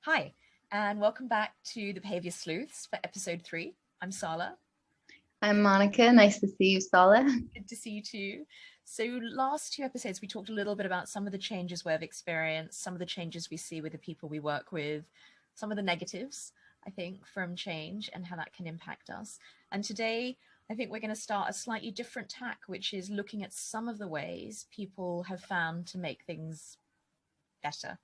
Hi, and welcome back to the Behaviour Sleuths for episode 3. I'm Sala. I'm Monica. Nice to see you, Sala. Good to see you too. So last 2 episodes, we talked a little bit about some of the changes we've experienced, some of the changes we see with the people we work with, some of the negatives, I think, from change and how that can impact us. And today, I think we're going to start a slightly different tack, which is looking at some of the ways people have found to make things better,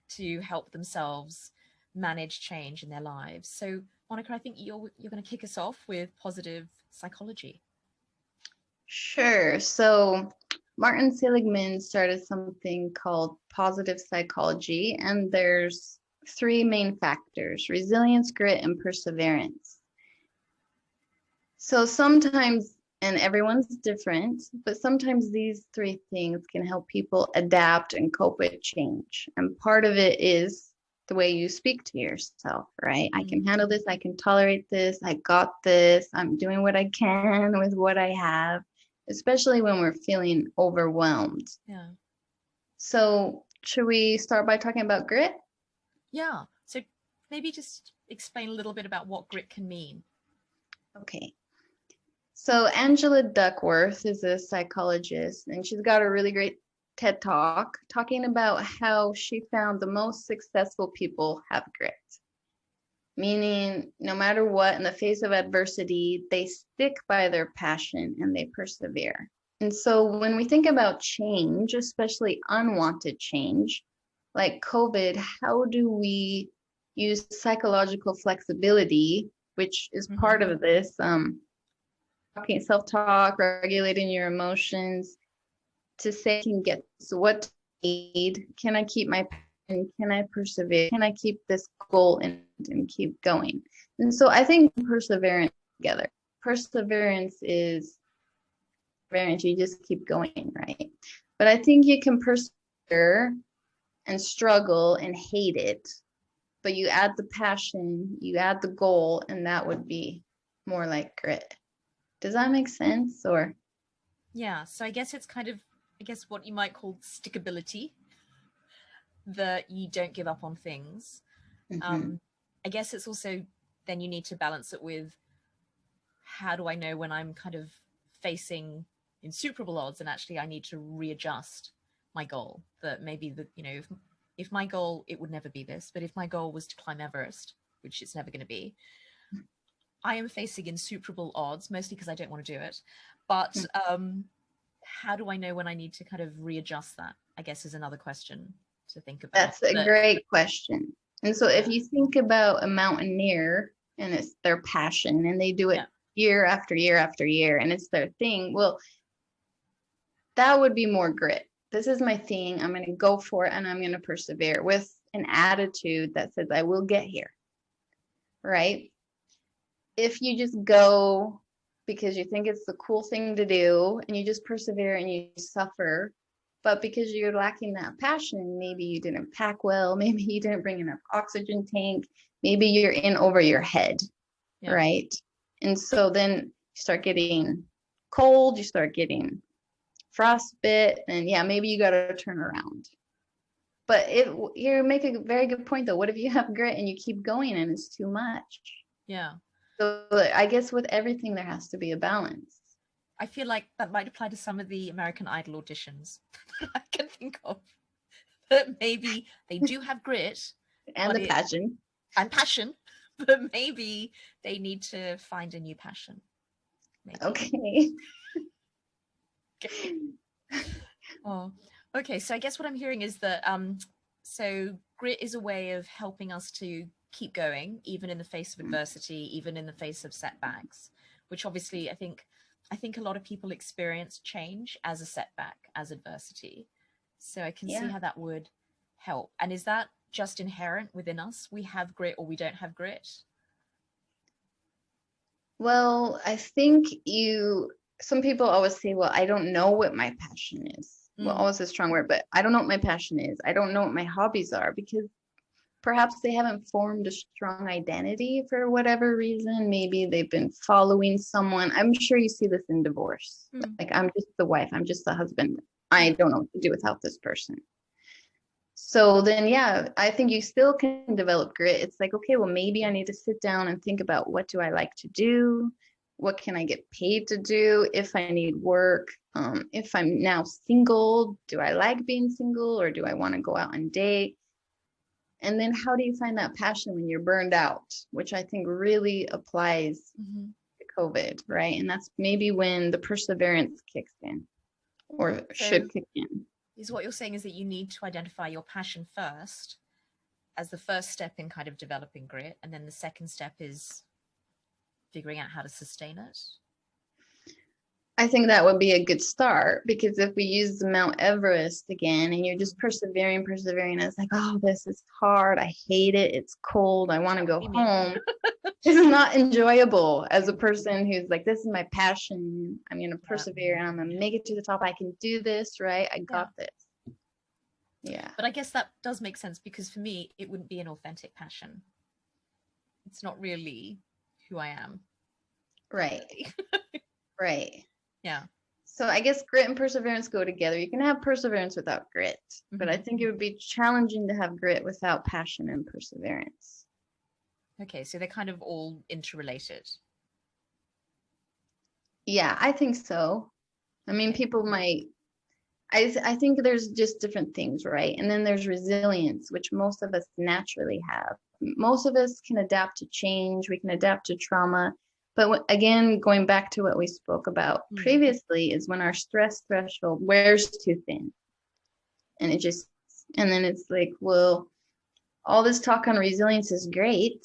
to help themselves manage change in their lives. So, Monica, I think you're going to kick us off with positive psychology. Sure. So Martin Seligman started something called positive psychology, and there's 3 main factors: resilience, grit, and perseverance. So sometimes, and everyone's different, but sometimes these 3 things can help people adapt and cope with change. And part of it is the way you speak to yourself, right? I can handle this. I can tolerate this. I got this. I'm doing what I can with what I have, especially when we're feeling overwhelmed. Yeah. So should we start by talking about grit? Yeah. So maybe just explain a little bit about what grit can mean. Okay. So Angela Duckworth is a psychologist, and she's got a really great TED Talk talking about how she found the most successful people have grit. Meaning, no matter what, in the face of adversity, they stick by their passion and they persevere. And so when we think about change, especially unwanted change, like COVID, how do we use psychological flexibility, which is part of this, self-talk, regulating your emotions, to say, can get what I need, can I keep my passion, can I persevere, can I keep this goal and keep going? And so I think perseverance together. Perseverance is perseverance, you just keep going, right? But I think you can persevere and struggle and hate it, but you add the passion, you add the goal, and that would be more like grit. Does that make sense? Or yeah, so I guess it's kind of, what you might call stickability, that you don't give up on things. I guess it's also, then you need to balance it with, how do I know when I'm kind of facing insuperable odds and actually I need to readjust my goal? That maybe if my goal, it would never be this, but if my goal was to climb Everest, which it's never going to be, I am facing insuperable odds, mostly because I don't want to do it. But how do I know when I need to kind of readjust that, I guess, is another question to think about. That's a great question. And so if you think about a mountaineer and it's their passion and they do it year after year after year and it's their thing, well, that would be more grit. This is my thing. I'm going to go for it and I'm going to persevere with an attitude that says, I will get here. Right? If you just go because you think it's the cool thing to do and you just persevere and you suffer, but because you're lacking that passion, maybe you didn't pack well, maybe you didn't bring enough oxygen tank, maybe you're in over your head, right? And so then you start getting cold, you start getting frostbite, and maybe you got to turn around. But you make a very good point though. What if you have grit and you keep going and it's too much? Yeah. So I guess with everything, there has to be a balance. I feel like that might apply to some of the American Idol auditions I can think of. That maybe they do have grit and the passion. And passion, but maybe they need to find a new passion. Maybe. Okay. Oh, okay. So I guess what I'm hearing is that so grit is a way of helping us to keep going, even in the face of adversity, even in the face of setbacks, which obviously I think a lot of people experience change as a setback, as adversity. So I can see how that would help. And is that just inherent within us? We have grit or we don't have grit? Well, I think some people always say, well, I don't know what my passion is. Well, always a strong word, but I don't know what my passion is. I don't know what my hobbies are, because perhaps they haven't formed a strong identity for whatever reason. Maybe they've been following someone. I'm sure you see this in divorce. Like, I'm just the wife. I'm just the husband. I don't know what to do without this person. So then, yeah, I think you still can develop grit. It's like, okay, well, maybe I need to sit down and think about what do I like to do? What can I get paid to do if I need work? If I'm now single, do I like being single or do I want to go out and date? And then how do you find that passion when you're burned out, which I think really applies to COVID, right? And that's maybe when the perseverance kicks in or should kick in. Is what you're saying is that you need to identify your passion first as the first step in kind of developing grit, and then the second step is figuring out how to sustain it? I think that would be a good start, because if we use the Mount Everest again and you're just persevering, and it's like, oh, this is hard. I hate it. It's cold. I want to go home. It's not enjoyable as a person who's like, this is my passion. I'm going to persevere and I'm going to make it to the top. I can do this, right? I got this. Yeah. But I guess that does make sense, because for me, it wouldn't be an authentic passion. It's not really who I am. Right. Right. Yeah. So I guess grit and perseverance go together. You can have perseverance without grit, but I think it would be challenging to have grit without passion and perseverance. Okay, so they're kind of all interrelated. Yeah, I think so. I mean, people might, I think there's just different things, right? And then there's resilience, which most of us naturally have. Most of us can adapt to change. We can adapt to trauma. But again, going back to what we spoke about previously, is when our stress threshold wears too thin. And then it's like, well, all this talk on resilience is great,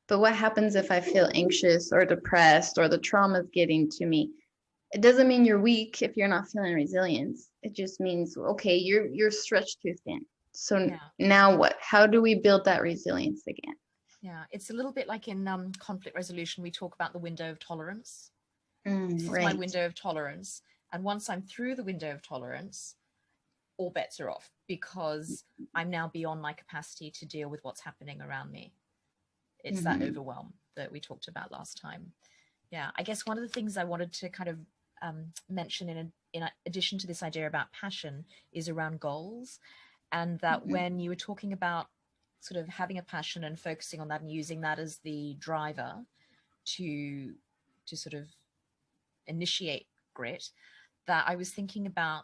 but what happens if I feel anxious or depressed or the trauma is getting to me? It doesn't mean you're weak if you're not feeling resilience. It just means, okay, you're stretched too thin. So now what? How do we build that resilience again? Yeah, it's a little bit like in conflict resolution, we talk about the window of tolerance. This is my window of tolerance. And once I'm through the window of tolerance, all bets are off, because I'm now beyond my capacity to deal with what's happening around me. It's that overwhelm that we talked about last time. Yeah, I guess one of the things I wanted to kind of mention in addition to this idea about passion is around goals. And that when you were talking about sort of having a passion and focusing on that and using that as the driver to sort of initiate grit, that I was thinking about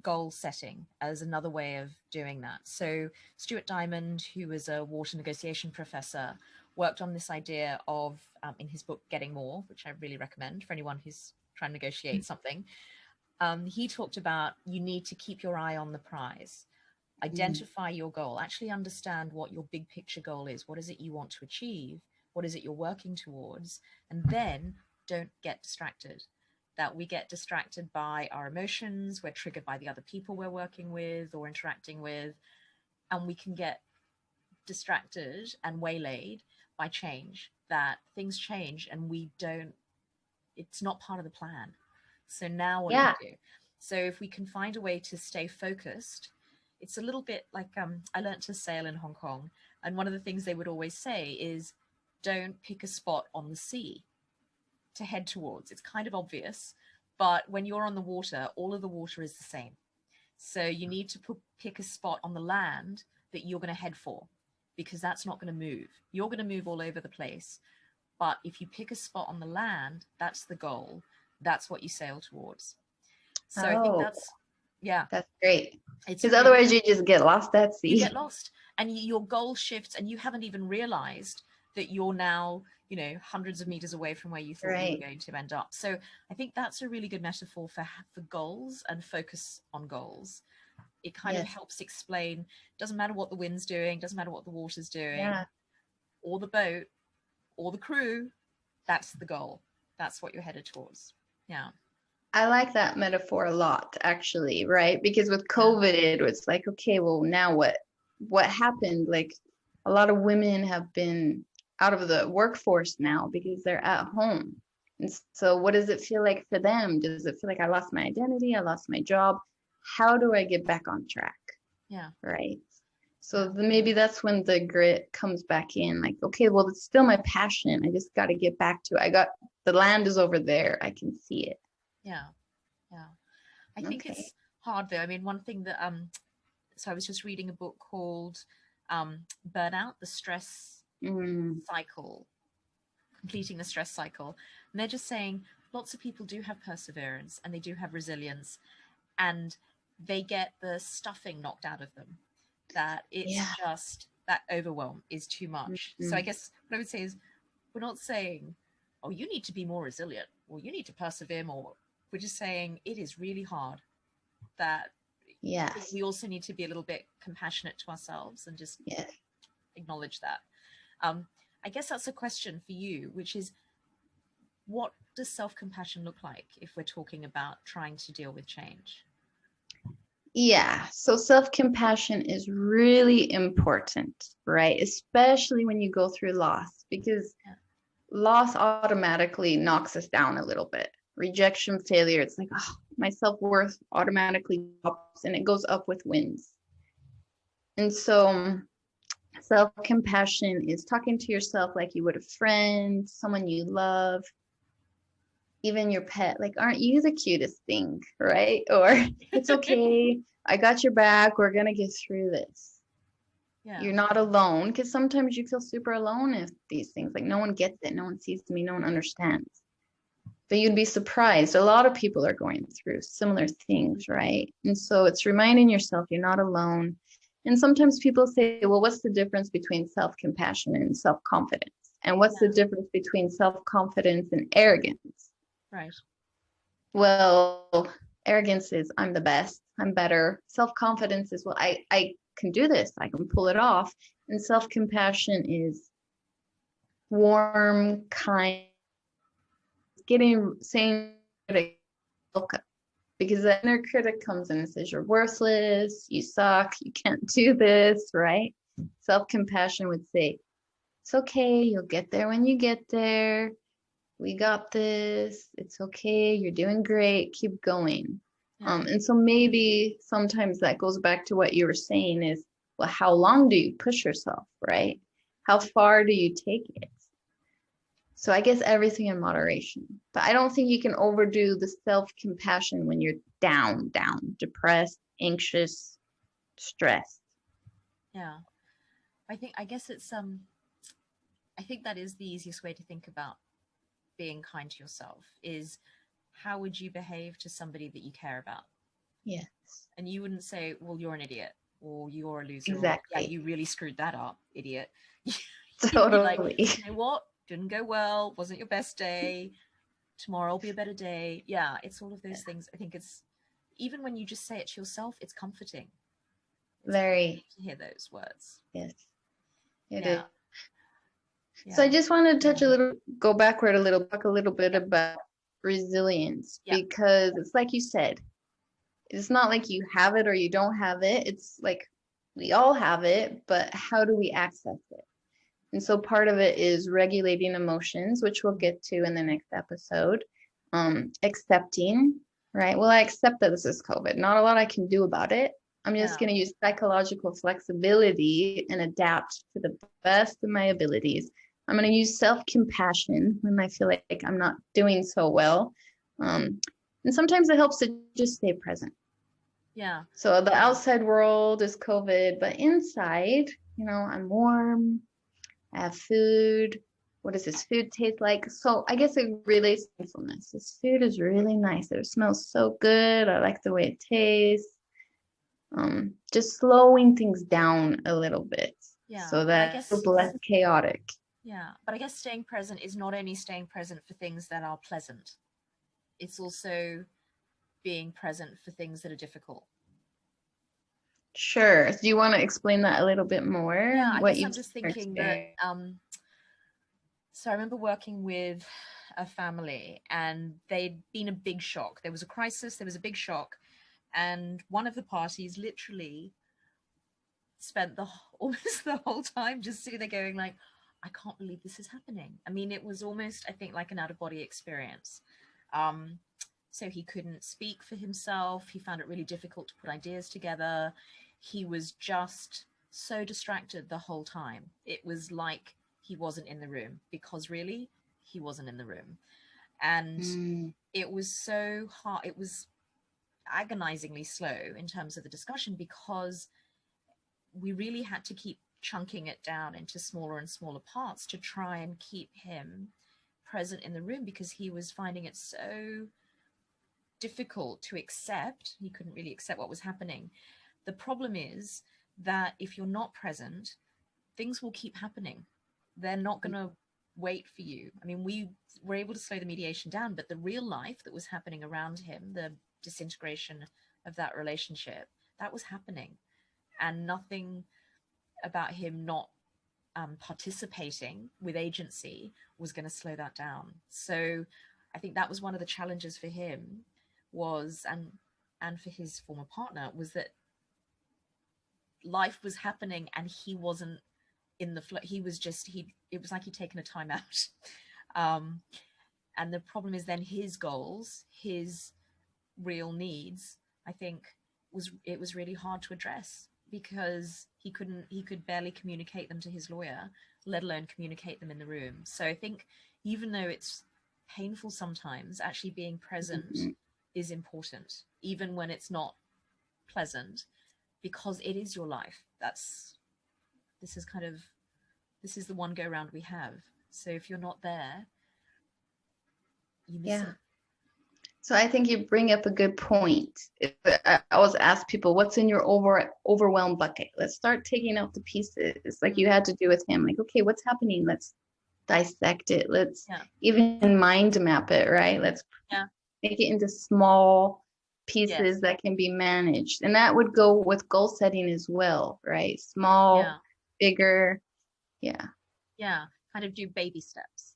goal setting as another way of doing that. So Stuart Diamond, who was a water negotiation professor, worked on this idea of, in his book, Getting More, which I really recommend for anyone who's trying to negotiate something. He talked about, you need to keep your eye on the prize. Identify your goal, actually understand what your big picture goal is. What is it you want to achieve? What is it you're working towards? And then don't get distracted. That we get distracted by our emotions, we're triggered by the other people we're working with or interacting with, and we can get distracted and waylaid by change, that things change and it's not part of the plan. So now what do we do? So if we can find a way to stay focused, it's a little bit like, I learned to sail in Hong Kong, and one of the things they would always say is, don't pick a spot on the sea to head towards. It's kind of obvious, but when you're on the water, all of the water is the same. So you need to pick a spot on the land that you're going to head for, because that's not going to move. You're going to move all over the place. But if you pick a spot on the land, that's the goal. That's what you sail towards. So I think that's great. Because otherwise you just get lost at sea. You get lost, and your goal shifts, and you haven't even realized that you're now, hundreds of meters away from where you thought you were going to end up. So I think that's a really good metaphor for goals and focus on goals. It kind of helps explain, doesn't matter what the wind's doing, doesn't matter what the water's doing, or the boat, or the crew, that's the goal. That's what you're headed towards. Yeah. I like that metaphor a lot, actually, right? Because with COVID, it's like, okay, well, now what? What happened? Like, a lot of women have been out of the workforce now because they're at home. And so what does it feel like for them? Does it feel like I lost my identity? I lost my job? How do I get back on track? Yeah. Right. So maybe that's when the grit comes back in. Like, okay, well, it's still my passion. I just got to get back to it. The land is over there. I can see it. Yeah. I think it's hard though. I mean, one thing that So I was just reading a book called Burnout, the Stress Cycle, completing the stress cycle. And they're just saying lots of people do have perseverance and they do have resilience, and they get the stuffing knocked out of them, that it's just that overwhelm is too much. So I guess what I would say is, we're not saying, oh, you need to be more resilient or you need to persevere more. We're just saying it is really hard, that we also need to be a little bit compassionate to ourselves and just acknowledge that. I guess that's a question for you, which is, what does self-compassion look like if we're talking about trying to deal with change? Yeah, so self-compassion is really important, right? Especially when you go through loss, because loss automatically knocks us down a little bit. Rejection, failure, it's like, oh, my self-worth automatically drops, and it goes up with wins. And so self-compassion is talking to yourself like you would a friend, someone you love, even your pet. Like, aren't you the cutest thing, right? Or it's okay, I got your back, we're gonna get through this. You're not alone, because sometimes you feel super alone if these things, like, no one gets it, no one sees me, no one understands. But you'd be surprised, a lot of people are going through similar things, right? And so it's reminding yourself you're not alone. And sometimes people say, well, what's the difference between self-compassion and self-confidence? And what's the difference between self-confidence and arrogance? Right. Well, arrogance is, I'm the best, I'm better. Self-confidence is, well, I can do this, I can pull it off. And self-compassion is warm, kind, saying welcome. Because the inner critic comes in and says, you're worthless, you suck, you can't do this, right? Self-compassion would say, it's okay, you'll get there when you get there. We got this. It's okay. You're doing great. Keep going. And so maybe sometimes that goes back to what you were saying is, well, how long do you push yourself, right? How far do you take it? So I guess everything in moderation. But I don't think you can overdo the self-compassion when you're down, depressed, anxious, stressed. Yeah. I guess it's I think that is the easiest way to think about being kind to yourself, is how would you behave to somebody that you care about? Yes. And you wouldn't say, well, you're an idiot, or you're a loser, exactly. Or, yeah, you really screwed that up, idiot. Totally. Like, you know what, didn't go well, wasn't your best day, tomorrow will be a better day. Yeah, it's all of those things. I think it's, even when you just say it to yourself, it's comforting. It's very to hear those words. Yes, it is. So I just want to touch go backward a little, talk a little bit about resilience, because it's like you said, it's not like you have it or you don't have it. It's like we all have it, but how do we access it? And so part of it is regulating emotions, which we'll get to in the next episode. Accepting, right? Well, I accept that this is COVID. Not a lot I can do about it. I'm just going to use psychological flexibility and adapt to the best of my abilities. I'm going to use self-compassion when I feel like I'm not doing so well. And sometimes it helps to just stay present. Yeah. So the outside world is COVID, but inside, I'm warm, I have food. What does this food taste like? So I guess it relates to mindfulness. This food is really nice. It smells so good. I like the way it tastes. Just slowing things down a little bit, so that it's less chaotic. Yeah, but I guess staying present is not only staying present for things that are pleasant, it's also being present for things that are difficult. Sure. Do you want to explain that a little bit more? Yeah, I guess I'm just thinking that so I remember working with a family, and they'd been a big shock. There was a crisis, there was a big shock, and one of the parties literally spent almost the whole time just sitting there going like, I can't believe this is happening. I mean, it was almost, I think, like an out-of-body experience. So he couldn't speak for himself. He found it really difficult to put ideas together. He was just so distracted the whole time. It was like he wasn't in the room, because really, he wasn't in the room. And it was so hard. It was agonizingly slow in terms of the discussion, because we really had to keep chunking it down into smaller and smaller parts to try and keep him present in the room, because he was finding it so difficult to accept. He couldn't really accept what was happening. The problem is that if you're not present, things will keep happening. They're not going to wait for you. I mean, we were able to slow the mediation down, but the real life that was happening around him, the disintegration of that relationship, that was happening. And nothing about him not participating with agency was going to slow that down. So I think that was one of the challenges for him, was, and for his former partner, was that life was happening and he wasn't in the flow. He was just, it was like he'd taken a time out. And the problem is then his goals, his real needs, I think it was really hard to address, because he could barely communicate them to his lawyer, let alone communicate them in the room. So I think even though it's painful sometimes, actually being present is important, even when it's not pleasant, because it is your life. This is the one go round we have. So if you're not there, you miss it. So I think you bring up a good point. I always ask people, what's in your overwhelmed bucket? Let's start taking out the pieces, like you had to do with him. Like, okay, what's happening? Let's dissect it. Let's even mind map it, right? Let's make it into small pieces that can be managed. And that would go with goal setting as well, right? Small, bigger. Kind of do baby steps.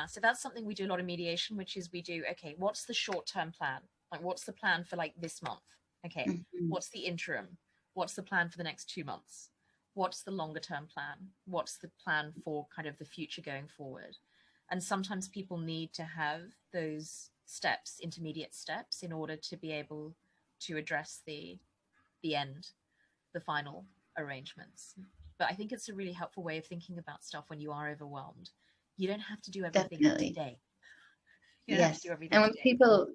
So that's something we do a lot of mediation, which is we do, okay, what's the short-term plan? Like, what's the plan for like this month? Okay, what's the interim? What's the plan for the next 2 months? What's the longer-term plan? What's the plan for kind of the future going forward? And sometimes people need to have those steps, intermediate steps, in order to be able to address the end, the final arrangements. But I think it's a really helpful way of thinking about stuff when you are overwhelmed. You don't have to do everything today. You don't have to do everything and when today. people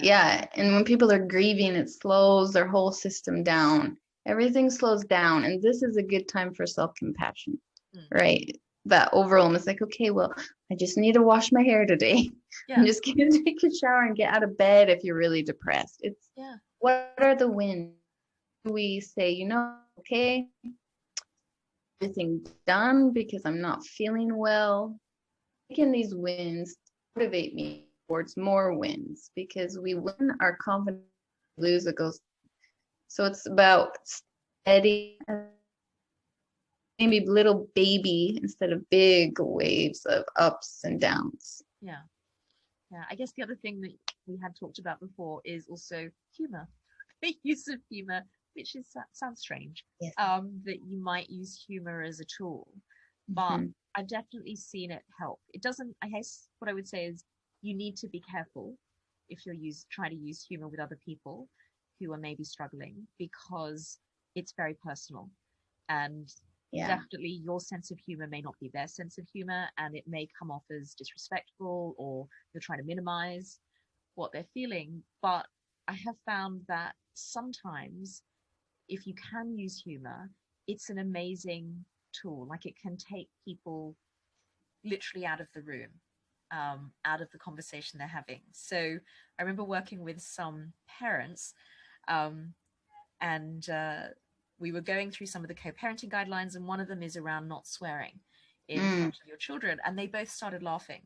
and when people are grieving, it slows their whole system down. Everything slows down, and this is a good time for self-compassion, right? That overwhelm is like, okay, well, I just need to wash my hair today. I'm just gonna take a shower and get out of bed. If you're really depressed, it's what are the wins? We say, okay, everything done because I'm not feeling well. Making these wins motivate me towards more wins, because we win our confidence, lose it goes. So it's about steady, maybe little baby instead of big waves of ups and downs. I guess the other thing that we had talked about before is also humor, the use of humor, which sounds strange, that you might use humor as a tool, but I've definitely seen it help. It doesn't, I guess what I would say is you need to be careful if you're trying to use humor with other people who are maybe struggling, because it's very personal, and definitely your sense of humor may not be their sense of humor, and it may come off as disrespectful, or you're trying to minimize what they're feeling. But I have found that sometimes if you can use humor, it's an amazing tool. Like, it can take people literally out of the room, out of the conversation they're having. So I remember working with some parents, and we were going through some of the co-parenting guidelines, and one of them is around not swearing in front of your children. And they both started laughing,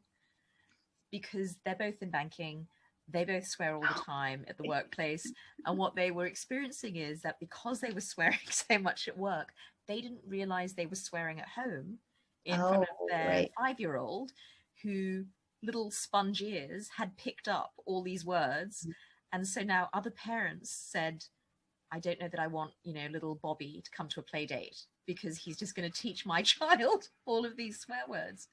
because they're both in banking. They both swear all the time at the workplace. And what they were experiencing is that because they were swearing so much at work, they didn't realize they were swearing at home in front of their 5-year-old, who, little sponge ears, had picked up all these words. And so now other parents said, I don't know that I want, little Bobby to come to a play date, because he's just going to teach my child all of these swear words.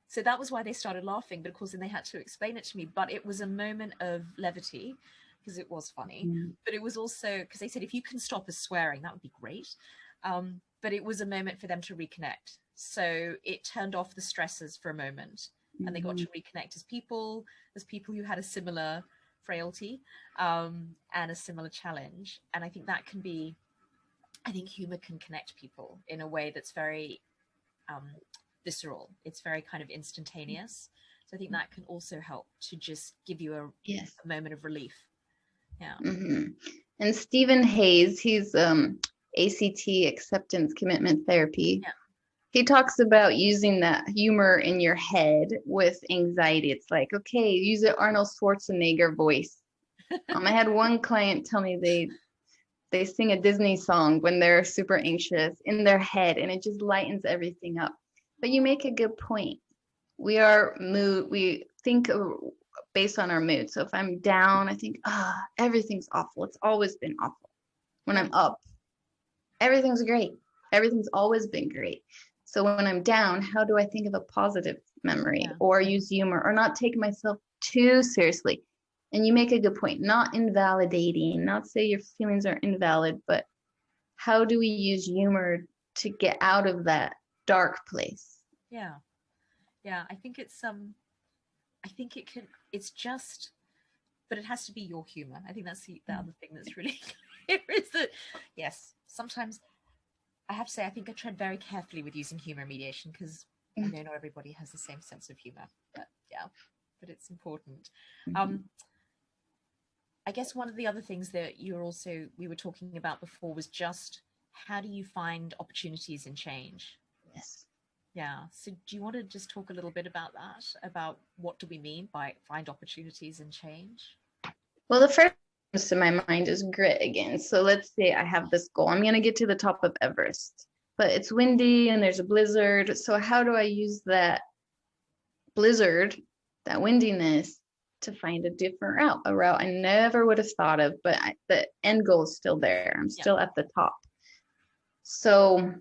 So that was why they started laughing. But of course, then they had to explain it to me. But it was a moment of levity, because it was funny. But it was also because they said, if you can stop us swearing, that would be great. But it was a moment for them to reconnect. So it turned off the stresses for a moment, and they got to reconnect as people who had a similar frailty, and a similar challenge. And I think that can be I think humor can connect people in a way that's very visceral. It's very kind of instantaneous. So I think that can also help to just give you a moment of relief. Yeah. And Stephen Hayes, he's ACT, acceptance commitment therapy. Yeah. He talks about using that humor in your head with anxiety. It's like, okay, use an Arnold Schwarzenegger voice. I had one client tell me they sing a Disney song when they're super anxious in their head, and it just lightens everything up. But you make a good point. We think based on our mood. So if I'm down, I think, everything's awful. It's always been awful. When I'm up, everything's great. Everything's always been great. So when I'm down, how do I think of a positive memory or use humor or not take myself too seriously? And you make a good point, not invalidating, not say your feelings are invalid, but how do we use humor to get out of that dark place? Yeah. Yeah. I think it's it's just, but it has to be your humor. I think that's the other thing that's really clear is that, yes, sometimes I have to say, I think I tread very carefully with using humor mediation because I know not everybody has the same sense of humor, but it's important. I guess one of the other things that we were talking about before was just how do you find opportunities in change? Yes. Yeah. So do you want to just talk a little bit about that? About what do we mean by find opportunities in change? Well, the first thing that comes to my mind is grit again. So let's say I have this goal. I'm going to get to the top of Everest, but it's windy and there's a blizzard. So how do I use that blizzard, that windiness, to find a different route, a route I never would have thought of, but the end goal is still there. I'm still at the top. So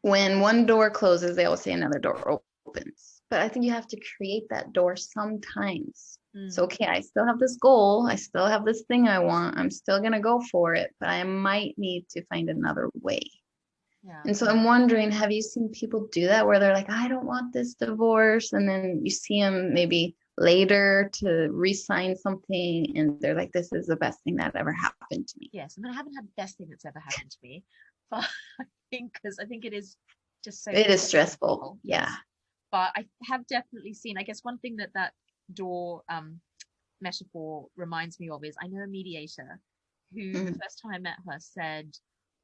when one door closes, they always say another door opens. But I think you have to create that door sometimes. So, okay, I still have this goal. I still have this thing I want. I'm still going to go for it, but I might need to find another way. Yeah. And so I'm wondering, have you seen people do that where they're like, I don't want this divorce. And then you see them maybe later to re-sign something and they're like, this is the best thing that ever happened to me. Yes. I mean, I haven't had the best thing that's ever happened to me, but I think it is just so. It is stressful. Yeah. Yes. But I have definitely seen, I guess one thing that door metaphor reminds me of is I know a mediator who the first time I met her said,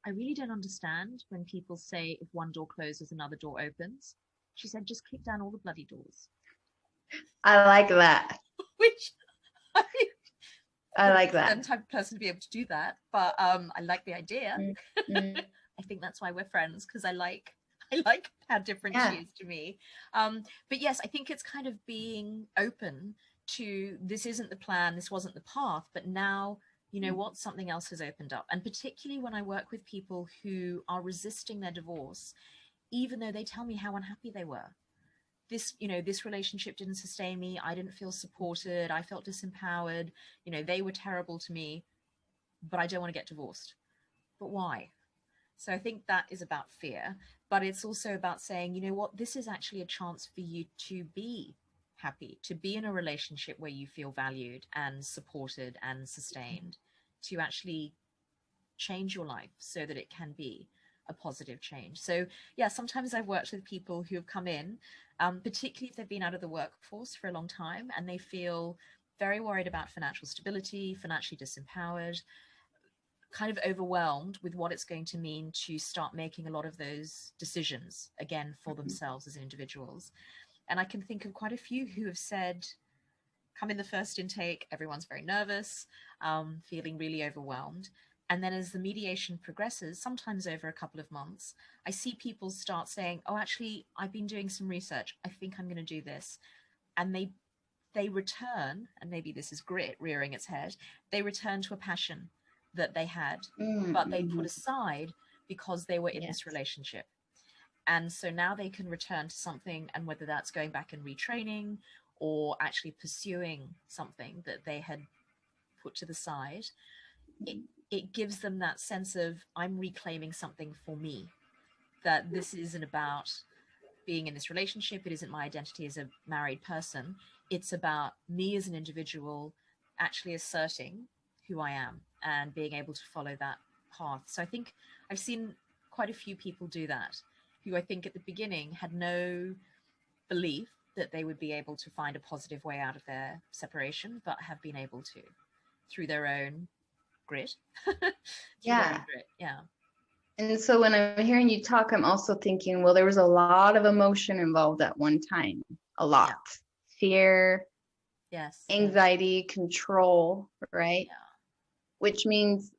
I really don't understand when people say if one door closes, another door opens. She said, just kick down all the bloody doors. I like that. Which I like that. I'm the type of person to be able to do that, but I like the idea. I think that's why we're friends, because I like how different she is to me. But yes, I think it's kind of being open to this isn't the plan, this wasn't the path, but now you know what, something else has opened up. And particularly when I work with people who are resisting their divorce, even though they tell me how unhappy they were. This relationship didn't sustain me. I didn't feel supported. I felt disempowered. They were terrible to me, but I don't want to get divorced. But why? So I think that is about fear, but it's also about saying, you know what, this is actually a chance for you to be happy, to be in a relationship where you feel valued and supported and sustained, to actually change your life so that it can be a positive change. So yeah, sometimes I've worked with people who have come in, particularly if they've been out of the workforce for a long time and they feel very worried about financial stability, financially disempowered, kind of overwhelmed with what it's going to mean to start making a lot of those decisions again for themselves as individuals. And I can think of quite a few who have said, come in the first intake, everyone's very nervous, feeling really overwhelmed. And then as the mediation progresses, sometimes over a couple of months, I see people start saying, oh, actually, I've been doing some research. I think I'm going to do this. And they return, and maybe this is grit rearing its head, they return to a passion that they had, but they put aside because they were in this relationship. And so now they can return to something, and whether that's going back and retraining or actually pursuing something that they had put to the side, it gives them that sense of, I'm reclaiming something for me, that this isn't about being in this relationship. It isn't my identity as a married person. It's about me as an individual actually asserting who I am and being able to follow that path. So I think I've seen quite a few people do that, who I think at the beginning had no belief that they would be able to find a positive way out of their separation, but have been able to through their own grit. Yeah. Yeah. And so when I'm hearing you talk, I'm also thinking, well, there was a lot of emotion involved at one time. A lot. Fear, anxiety, control, right? Yeah. Which means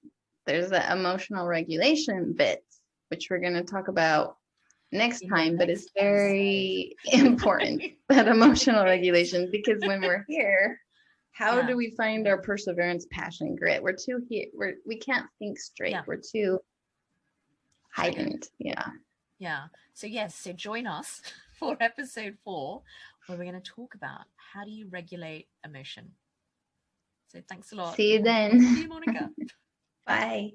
there's the emotional regulation bit, which we're going to talk about next time, but it's very important, that emotional regulation, because when we're here, how do we find our perseverance, passion, grit? We're too here. We can't think straight. We're too heightened. Yeah. So join us for episode 4, where we're going to talk about how do you regulate emotion. So thanks a lot. See you then. See you, Monica. Bye.